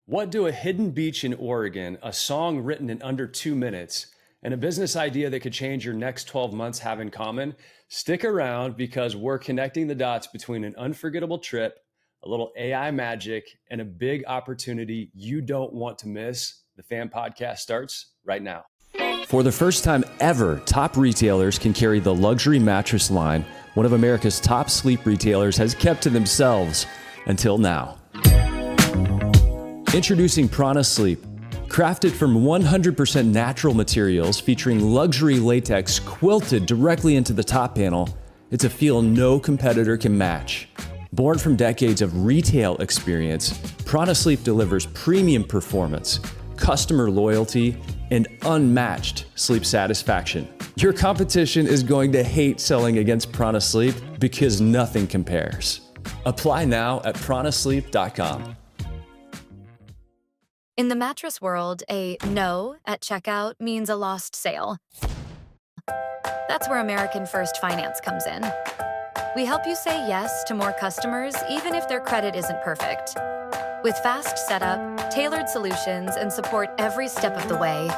What do a hidden beach in Oregon, a song written in under 2 minutes, and a business idea that could change your next 12 months have in common? Stick around because we're connecting the dots between an unforgettable trip, a little AI magic, and a big opportunity you don't want to miss. The Fan Podcast starts right now. For the first time ever, top retailers can carry the luxury mattress line one of America's top sleep retailers has kept to themselves until now. Introducing Prana Sleep, crafted from 100% natural materials featuring luxury latex quilted directly into the top panel. It's a feel no competitor can match. Born from decades of retail experience, Prana Sleep delivers premium performance, customer loyalty, and unmatched sleep satisfaction. Your competition is going to hate selling against Prana Sleep because nothing compares. Apply now at pranasleep.com. In the mattress world, a no at checkout means a lost sale. That's where American First Finance comes in. We help you say yes to more customers, even if their credit isn't perfect. With fast setup, tailored solutions, and support every step of the way,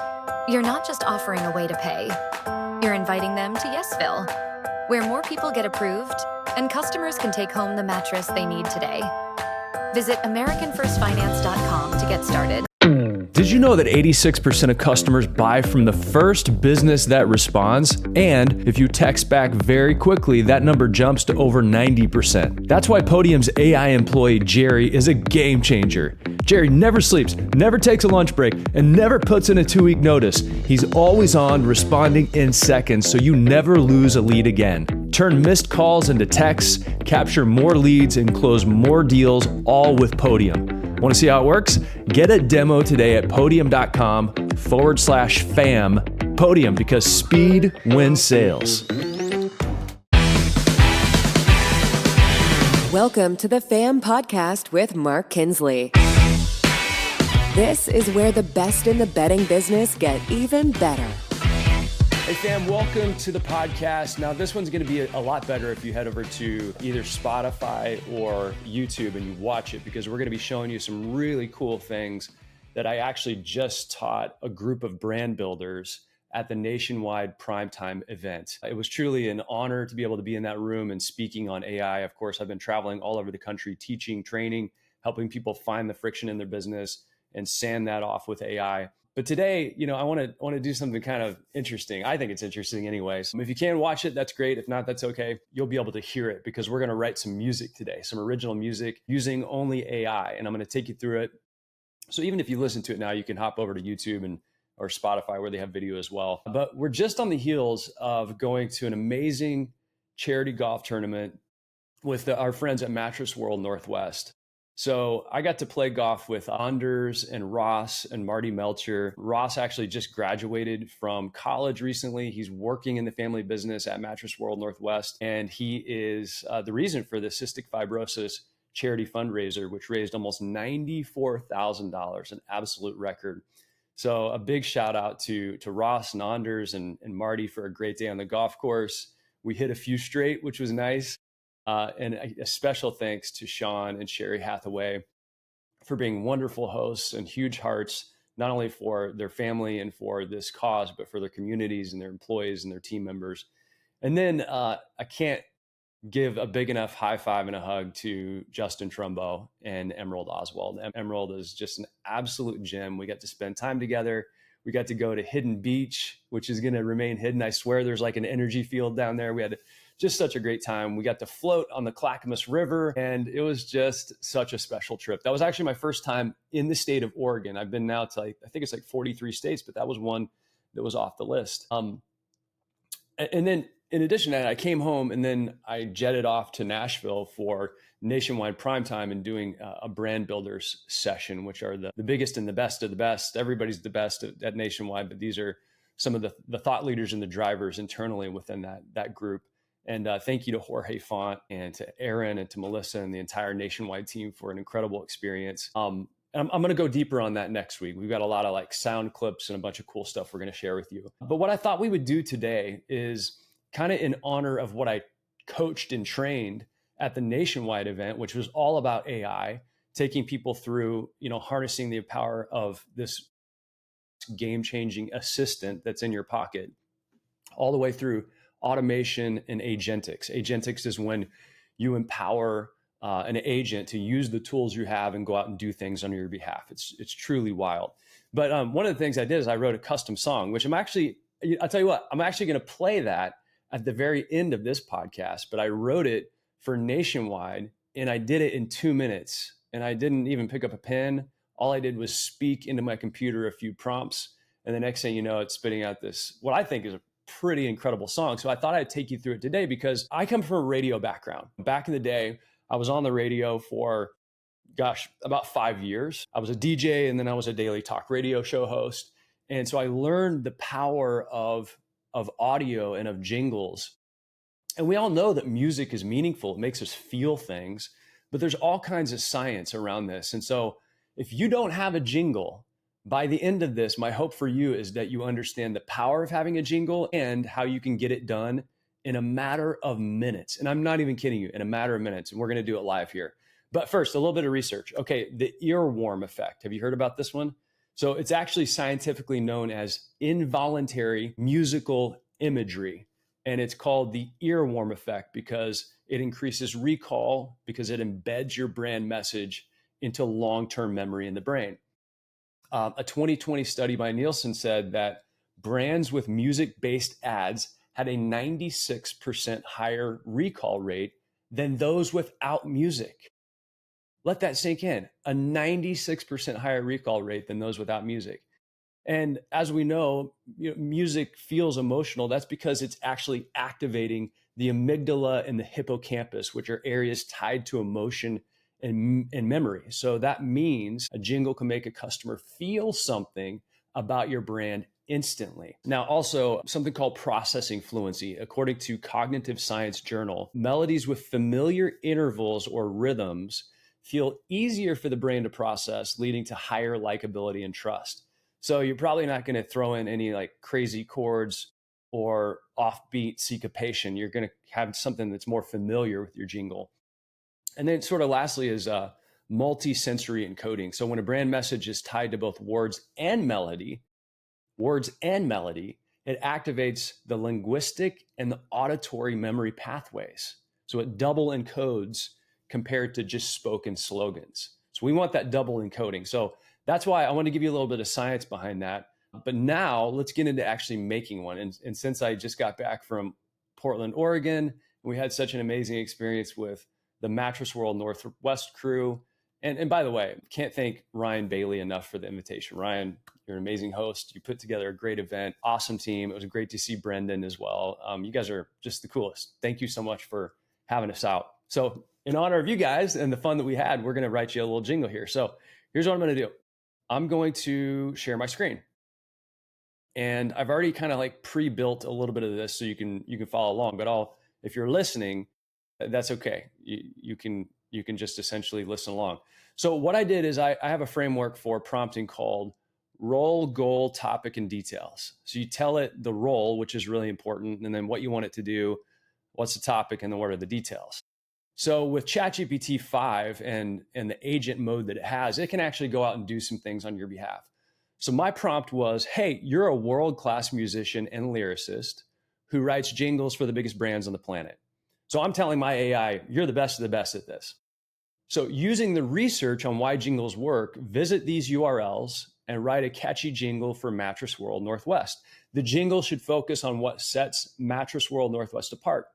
you're not just offering a way to pay. You're inviting them to Yesville, where more people get approved and customers can take home the mattress they need today. Visit AmericanFirstFinance.com to get started. Did you know that 86% of customers buy from the first business that responds? And if you text back very quickly, that number jumps to over 90%. That's why Podium's AI employee, Jerry, is a game changer. Jerry never sleeps, never takes a lunch break, and never puts in a 2-week notice. He's always on, responding in seconds, so you never lose a lead again. Turn missed calls into texts, capture more leads, and close more deals, all with Podium. Want to see how it works? Get a demo today at podium.com/fam. Podium, because speed wins sales. Welcome to the FAM Podcast with Mark Kinsley. This is where the best in the bedding business get even better. Hey fam, welcome to the podcast. Now this one's going to be a lot better if you head over to either Spotify or YouTube and you watch it, because we're going to be showing you some really cool things that I actually just taught a group of brand builders at the nationwide primetime event. It was truly an honor to be able to be in that room and speaking on AI. Of course, I've been traveling all over the country, teaching, training, helping people find the friction in their business and sand that off with AI. But today, I want to do something kind of interesting. I think it's interesting anyway. So if you can watch it, that's great. If not, that's okay. You'll be able to hear it because we're going to write some music today, some original music using only AI. And I'm going to take you through it. So even if you listen to it now, you can hop over to YouTube or Spotify where they have video as well. But we're just on the heels of going to an amazing charity golf tournament with our friends at Mattress World Northwest. So I got to play golf with Anders and Ross and Marty Melcher. Ross actually just graduated from college recently. He's working in the family business at Mattress World Northwest. And he is the reason for the cystic fibrosis charity fundraiser, which raised almost $94,000, an absolute record. So a big shout out to Ross and Anders and Marty for a great day on the golf course. We hit a few straight, which was nice. And a special thanks to Sean and Sherry Hathaway for being wonderful hosts and huge hearts, not only for their family and for this cause, but for their communities and their employees and their team members. And then I can't give a big enough high five and a hug to Justin Trumbo and Emerald Oswald. Emerald is just an absolute gem. We got to spend time together. We got to go to Hidden Beach, which is going to remain hidden. I swear there's like an energy field down there. We had just such a great time. We got to float on the Clackamas River, and it was just such a special trip. That was actually my first time in the state of Oregon. I've been now to I think it's like 43 states, but that was one that was off the list. And then in addition to that, I came home and then I jetted off to Nashville for nationwide primetime and doing a brand builders session, which are the biggest and the best of the best. Everybody's the best at nationwide, but these are some of the thought leaders and the drivers internally within that group. And thank you to Jorge Font and to Aaron and to Melissa and the entire nationwide team for an incredible experience. And I'm going to go deeper on that next week. We've got a lot of sound clips and a bunch of cool stuff we're going to share with you. But what I thought we would do today is kind of in honor of what I coached and trained at the nationwide event, which was all about AI, taking people through, harnessing the power of this game-changing assistant that's in your pocket, all the way through automation and agentics. Agentics is when you empower an agent to use the tools you have and go out and do things on your behalf. It's truly wild. But one of the things I did is I wrote a custom song, which I'll tell you what, I'm actually going to play that at the very end of this podcast, but I wrote it for Nationwide and I did it in 2 minutes, and I didn't even pick up a pen. All I did was speak into my computer a few prompts, and the next thing you know, it's spitting out this, what I think is a pretty incredible song. So I thought I'd take you through it today because I come from a radio background. Back in the day, I was on the radio for, about 5 years. I was a DJ, and then I was a daily talk radio show host. And so I learned the power of audio and of jingles. And we all know that music is meaningful. It makes us feel things, but there's all kinds of science around this. And so if you don't have a jingle, by the end of this, my hope for you is that you understand the power of having a jingle and how you can get it done in a matter of minutes. And I'm not even kidding you, in a matter of minutes. And we're going to do it live here. But first, a little bit of research. Okay, the earworm effect. Have you heard about this one? So it's actually scientifically known as involuntary musical imagery. And it's called the earworm effect because it increases recall, because it embeds your brand message into long-term memory in the brain. A 2020 study by Nielsen said that brands with music-based ads had a 96% higher recall rate than those without music. Let that sink in. A 96% higher recall rate than those without music. And as we know, music feels emotional. That's because it's actually activating the amygdala and the hippocampus, which are areas tied to emotion and memory. So that means a jingle can make a customer feel something about your brand instantly. Now, also something called processing fluency. According to Cognitive Science Journal, melodies with familiar intervals or rhythms feel easier for the brain to process, leading to higher likability and trust. So you're probably not going to throw in any like crazy chords or offbeat syncopation. You're going to have something that's more familiar with your jingle. And then sort of lastly is multi-sensory encoding. So when a brand message is tied to both words and melody, it activates the linguistic and the auditory memory pathways. So it double encodes compared to just spoken slogans. So we want that double encoding. So that's why I want to give you a little bit of science behind that. But now let's get into actually making one. And since I just got back from Portland, Oregon, we had such an amazing experience with the Mattress World Northwest crew. And by the way, can't thank Ryan Bailey enough for the invitation. Ryan, you're an amazing host. You put together a great event, awesome team. It was great to see Brendan as well. You guys are just the coolest. Thank you so much for having us out. So in honor of you guys and the fun that we had, we're going to write you a little jingle here. So here's what I'm going to do. I'm going to share my screen. And I've already kind of like pre-built a little bit of this so you can follow along. But if you're listening, that's okay. You can just essentially listen along. So what I did is I have a framework for prompting called role, goal, topic, and details. So you tell it the role, which is really important, and then what you want it to do, what's the topic, and then what are the details. So with ChatGPT 5 and the agent mode that it has, it can actually go out and do some things on your behalf. So my prompt was, hey, you're a world-class musician and lyricist who writes jingles for the biggest brands on the planet. So I'm telling my AI, you're the best of the best at this. So using the research on why jingles work, visit these URLs and write a catchy jingle for Mattress World Northwest. The jingle should focus on what sets Mattress World Northwest apart.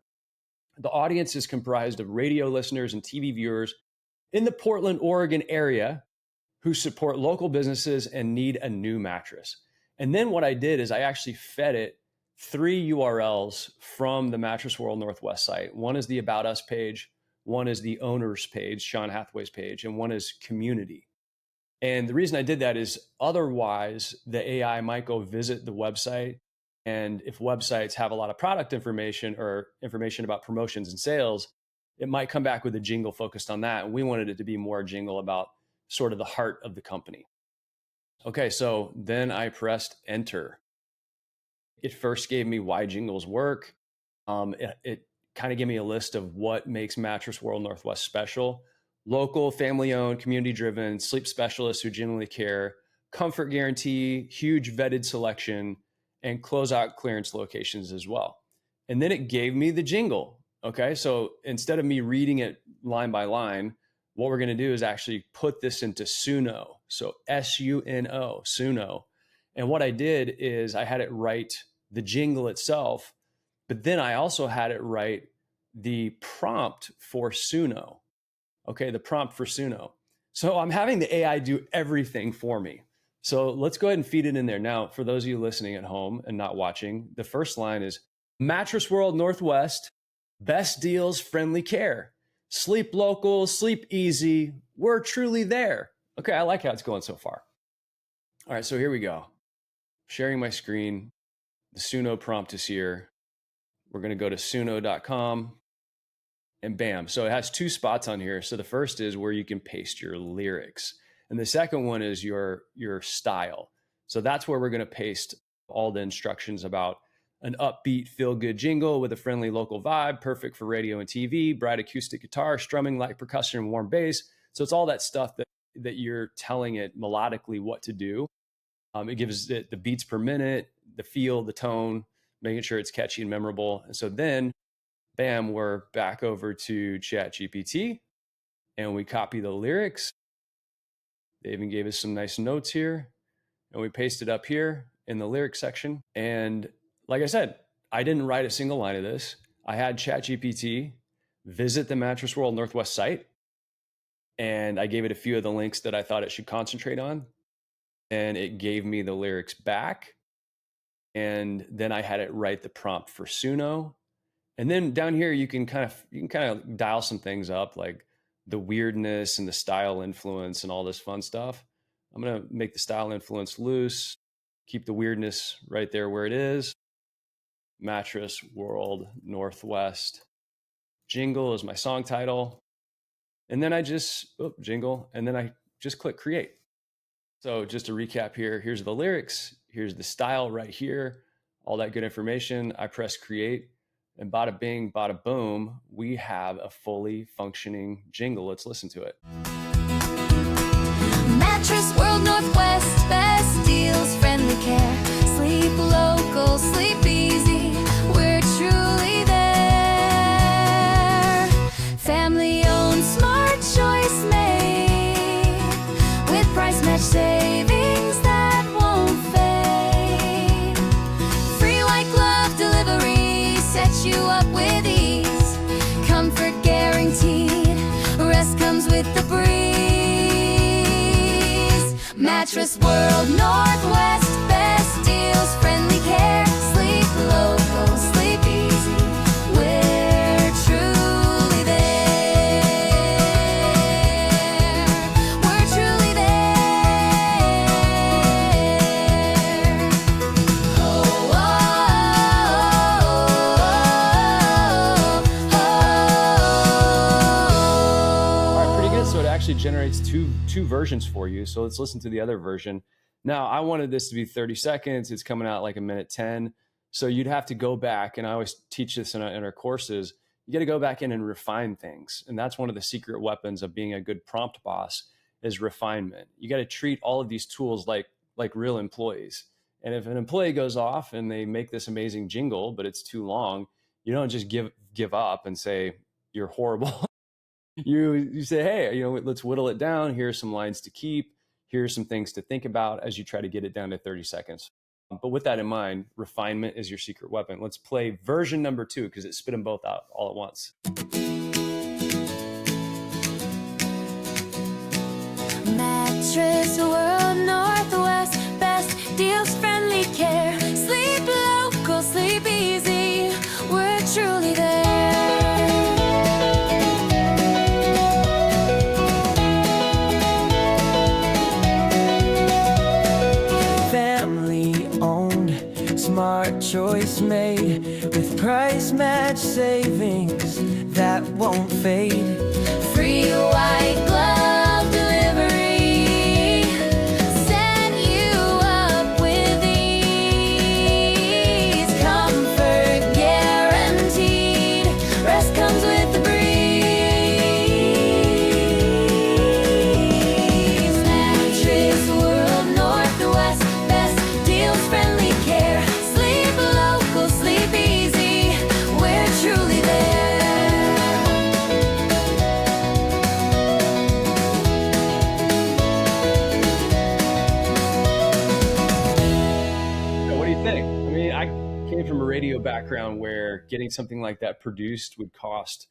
The audience is comprised of radio listeners and TV viewers in the Portland, Oregon area who support local businesses and need a new mattress. And then what I did is I actually fed it 3 URLs from the Mattress World Northwest site. One is the About Us page, one is the Owners page, Sean Hathaway's page, and one is Community. And the reason I did that is otherwise the AI might go visit the website. And if websites have a lot of product information or information about promotions and sales, it might come back with a jingle focused on that. And we wanted it to be more a jingle about sort of the heart of the company. Okay, so then I pressed enter. It first gave me why jingles work. It kind of gave me a list of what makes Mattress World Northwest special, local, family-owned, community-driven sleep specialists who genuinely care, comfort guarantee, huge vetted selection, and closeout clearance locations as well. And then it gave me the jingle. Okay, so instead of me reading it line by line, what we're going to do is actually put this into Suno. So Suno, Suno. And what I did is I had it write the jingle itself, but then I also had it write the prompt for Suno. Okay, the prompt for Suno. So I'm having the AI do everything for me. So let's go ahead and feed it in there. Now, for those of you listening at home and not watching, the first line is Mattress World Northwest, best deals, friendly care. Sleep local, sleep easy. We're truly there. Okay, I like how it's going so far. All right, so here we go. Sharing my screen. The Suno prompt is here. We're going to go to suno.com and bam. So it has two spots on here. So the first is where you can paste your lyrics. And the second one is your style. So that's where we're going to paste all the instructions about an upbeat, feel-good jingle with a friendly local vibe, perfect for radio and TV, bright acoustic guitar, strumming, light percussion, and warm bass. So it's all that stuff that you're telling it melodically what to do. It gives it the beats per minute, the feel, the tone, making sure it's catchy and memorable. And so then, bam, we're back over to ChatGPT and we copy the lyrics. They even gave us some nice notes here and we paste it up here in the lyrics section. And like I said, I didn't write a single line of this. I had ChatGPT visit the Mattress World Northwest site and I gave it a few of the links that I thought it should concentrate on. And it gave me the lyrics back. And then I had it write the prompt for Suno. And then down here, you can kind of dial some things up, like the weirdness and the style influence and all this fun stuff. I'm going to make the style influence loose, keep the weirdness right there where it is. Mattress World Northwest. Jingle is my song title. And then I just, jingle. And then I just click create. So just to recap here, here's the lyrics. Here's the style right here. All that good information. I press create. And bada bing, bada boom, we have a fully functioning jingle. Let's listen to it. Mattress World Northwest, best deals, friendly care. Sleep local, sleep easy. We're truly there. Family owned, smart choice made. With price match savings that won't fade. Free white glove delivery. Set you up with ease. Comfort guaranteed. Rest comes with the breeze. Mattress World Northwest. Best deals, friendly care. Sleep local, sleep easy. We're truly there. We're truly there. Oh, oh, oh, oh. All right, pretty good. So it actually generates two versions for you. So let's listen to the other version. Now, I wanted this to be 30 seconds. It's coming out like a minute 10. So you'd have to go back, and I always teach this in our courses. You got to go back in and refine things. And that's one of the secret weapons of being a good prompt boss is refinement. You got to treat all of these tools like real employees. And if an employee goes off and they make this amazing jingle, but it's too long, you don't just give up and say, you're horrible. You say, hey, let's whittle it down. Here's some lines to keep. Here's some things to think about as you try to get it down to 30 seconds. But with that in mind, refinement is your secret weapon. Let's play version number 2 because it spit them both out all at once. Mattress World Northwest, best deals, friendly care. Sleep local, sleep easy. We're truly there. Family owned, smart choice made with price match savings that won't fade. Free white glove delivery. Set you up with ease. Comfort guaranteed. Rest comes with the breeze. a radio background where getting something like that produced would cost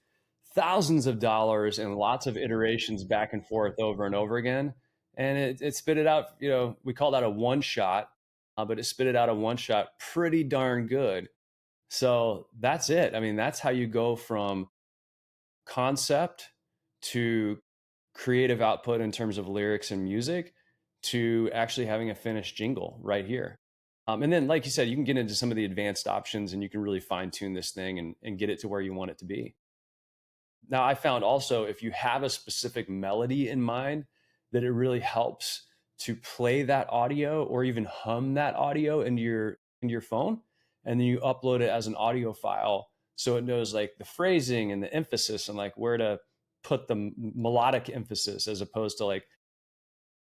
thousands of dollars and lots of iterations back and forth over and over again. And it spit it out, we call that a one shot, but it spit it out a one shot pretty darn good. So that's it. I mean, that's how you go from concept to creative output in terms of lyrics and music to actually having a finished jingle right here. And then, like you said, you can get into some of the advanced options and you can really fine tune this thing and get it to where you want it to be. Now, I found also if you have a specific melody in mind, that it really helps to play that audio or even hum that audio into your phone, and then you upload it as an audio file so it knows like the phrasing and the emphasis and like where to put the melodic emphasis, as opposed to like,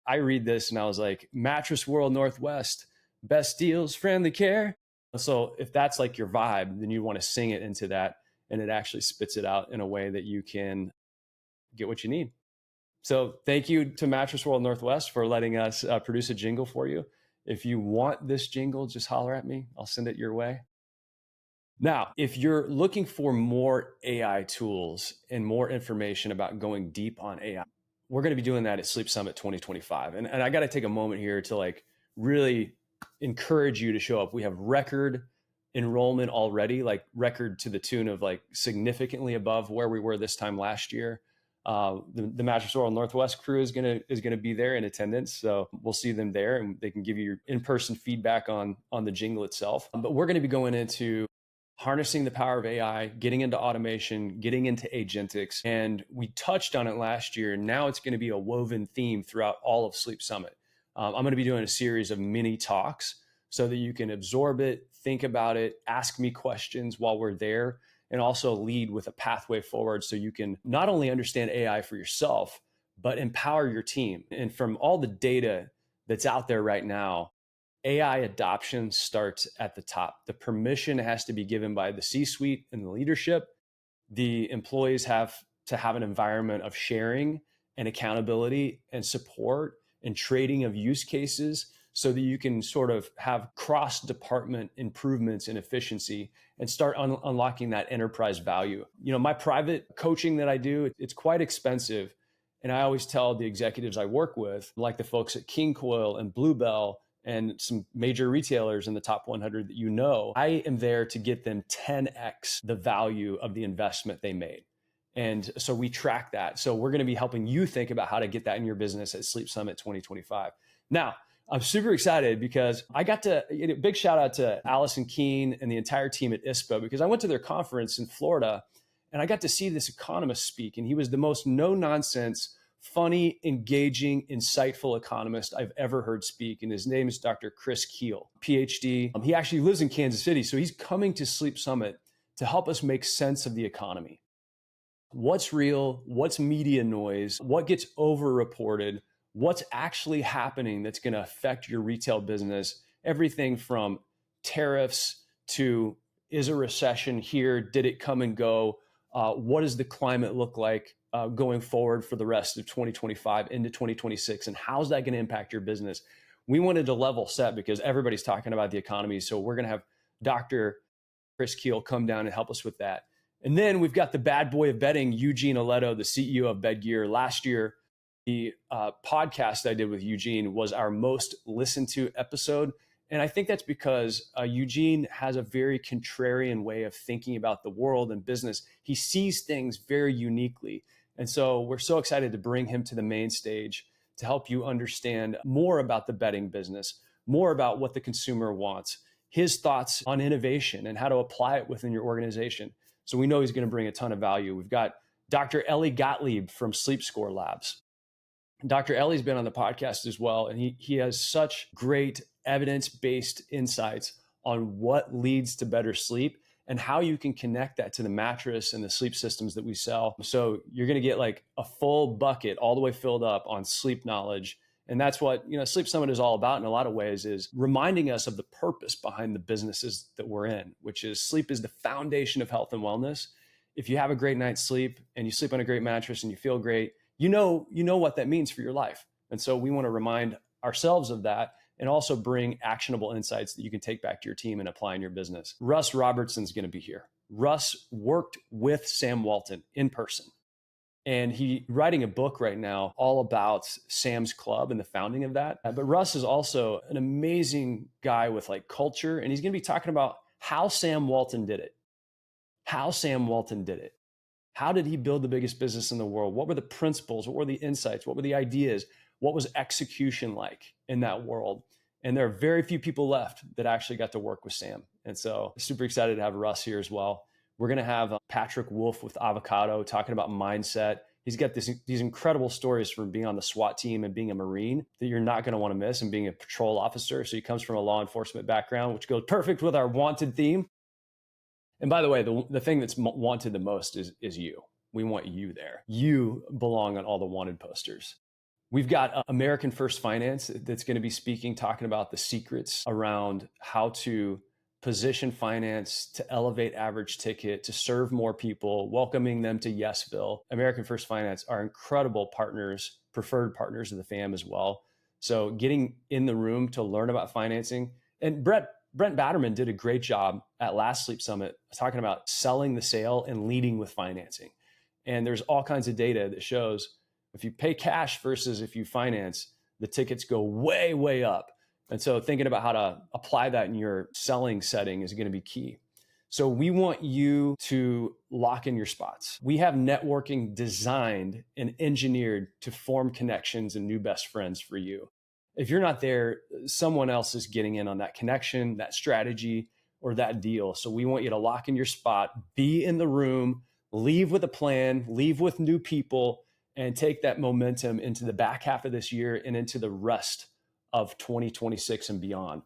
I read this and I was like, Mattress World Northwest, best deals, friendly care. So if that's like your vibe, then you want to sing it into that, and it actually spits it out in a way that you can get what you need. So thank you to Mattress World Northwest for letting us produce a jingle for you. If you want this jingle, just holler at me. I'll send it your way. Now, if you're looking for more AI tools and more information about going deep on AI, we're going to be doing that at Sleep Summit 2025. And I got to take a moment here to like really encourage you to show up. We have record enrollment already, like record to the tune of like significantly above where we were this time last year. The Mattress World Northwest crew is gonna be there in attendance, so we'll see them there, and they can give you in-person feedback on the jingle itself. But we're going to be going into harnessing the power of AI, getting into automation, getting into agentics, and we touched on it last year. Now it's going to be a woven theme throughout all of Sleep Summit. I'm going to be doing a series of mini talks so that you can absorb it, think about it, ask me questions while we're there, and also lead with a pathway forward so you can not only understand AI for yourself, but empower your team. And from all the data that's out there right now, AI adoption starts at the top. The permission has to be given by the C-suite and the leadership. The employees have to have an environment of sharing and accountability and support and trading of use cases so that you can sort of have cross-department improvements in efficiency and start unlocking that enterprise value. My private coaching that I do, it's quite expensive. And I always tell the executives I work with, like the folks at King Coil and Bluebell and some major retailers in the top 100 that I am there to get them 10x the value of the investment they made. And so we track that. So we're going to be helping you think about how to get that in your business at Sleep Summit 2025. Now, I'm super excited because I got to, big shout out to Allison Keene and the entire team at ISPA, because I went to their conference in Florida and I got to see this economist speak. And he was the most no nonsense, funny, engaging, insightful economist I've ever heard speak. And his name is Dr. Chris Keel, PhD. He actually lives in Kansas City. So he's coming to Sleep Summit to help us make sense of the economy. What's real? What's media noise? What gets overreported? What's actually happening that's going to affect your retail business? Everything from tariffs to, is a recession here? Did it come and go? What does the climate look like going forward for the rest of 2025 into 2026? And how's that going to impact your business? We wanted to level set because everybody's talking about the economy. So we're going to have Dr. Chris Keel come down and help us with that. And then we've got the bad boy of bedding, Eugene Aledo, the CEO of Bed Gear. Last year, the podcast I did with Eugene was our most listened to episode. And I think that's because Eugene has a very contrarian way of thinking about the world and business. He sees things very uniquely. And so we're so excited to bring him to the main stage to help you understand more about the bedding business, more about what the consumer wants, his thoughts on innovation and how to apply it within your organization. So we know he's going to bring a ton of value. We've got Dr. Ellie Gottlieb from Sleep Score Labs. Dr. Ellie's been on the podcast as well, and he has such great evidence-based insights on what leads to better sleep and how you can connect that to the mattress and the sleep systems that we sell. So you're going to get like a full bucket all the way filled up on sleep knowledge. And that's what, Sleep Summit is all about in a lot of ways, is reminding us of the purpose behind the businesses that we're in, which is sleep is the foundation of health and wellness. If you have a great night's sleep and you sleep on a great mattress and you feel great, you know what that means for your life. And so we want to remind ourselves of that and also bring actionable insights that you can take back to your team and apply in your business. Russ Robertson's going to be here. Russ worked with Sam Walton in person. And he's writing a book right now all about Sam's Club and the founding of that. But Russ is also an amazing guy with like culture. And he's going to be talking about how Sam Walton did it. How Sam Walton did it. How did he build the biggest business in the world? What were the principles? What were the insights? What were the ideas? What was execution like in that world? And there are very few people left that actually got to work with Sam. And so super excited to have Russ here as well. We're going to have Patrick Wolf with Avocado talking about mindset. He's got these incredible stories from being on the SWAT team and being a Marine that you're not going to want to miss, and being a patrol officer. So he comes from a law enforcement background, which goes perfect with our wanted theme. And by the way, the thing that's wanted the most is you. We want you there. You belong on all the wanted posters. We've got American First Finance that's going to be speaking, talking about the secrets around how to position finance to elevate average ticket, to serve more people, welcoming them to Yesville. American First Finance are incredible partners, preferred partners of the fam as well. So getting in the room to learn about financing. And Brent Batterman did a great job at last Sleep Summit talking about selling the sale and leading with financing. And there's all kinds of data that shows if you pay cash versus if you finance, the tickets go way, way up. And so thinking about how to apply that in your selling setting is going to be key. So we want you to lock in your spots. We have networking designed and engineered to form connections and new best friends for you. If you're not there, someone else is getting in on that connection, that strategy, or that deal. So we want you to lock in your spot, be in the room, leave with a plan, leave with new people, and take that momentum into the back half of this year and into the rest of 2026 and beyond.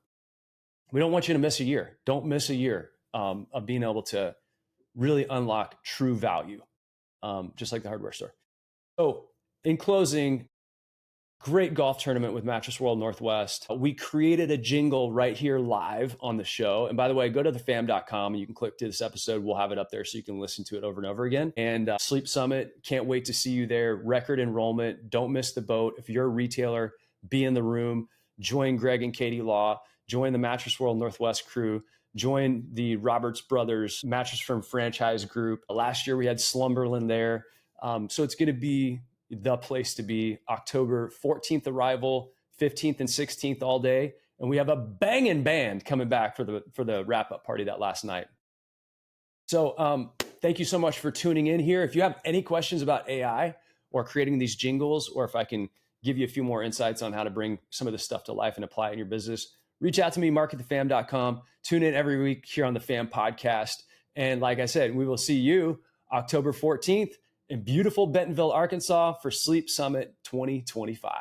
We don't want you to miss a year. Don't miss a year of being able to really unlock true value, just like the hardware store. So in closing, great golf tournament with Mattress World Northwest. We created a jingle right here live on the show. And by the way, go to thefam.com and you can click to this episode. We'll have it up there so you can listen to it over and over again. And Sleep Summit, can't wait to see you there. Record enrollment. Don't miss the boat. If you're a retailer, be in the room. Join Greg and Katie Law. Join the Mattress World Northwest crew. Join the Roberts Brothers Mattress Firm franchise group. Last year we had Slumberland there. So it's going to be the place to be. October 14th arrival, 15th and 16th all day. And we have a banging band coming back for the wrap-up party that last night. So thank you so much for tuning in here. If you have any questions about AI or creating these jingles, or if I can give you a few more insights on how to bring some of this stuff to life and apply it in your business, reach out to me, mark@thefam.com. Tune in every week here on the Fam Podcast. And like I said, we will see you October 14th in beautiful Bentonville, Arkansas for Sleep Summit 2025.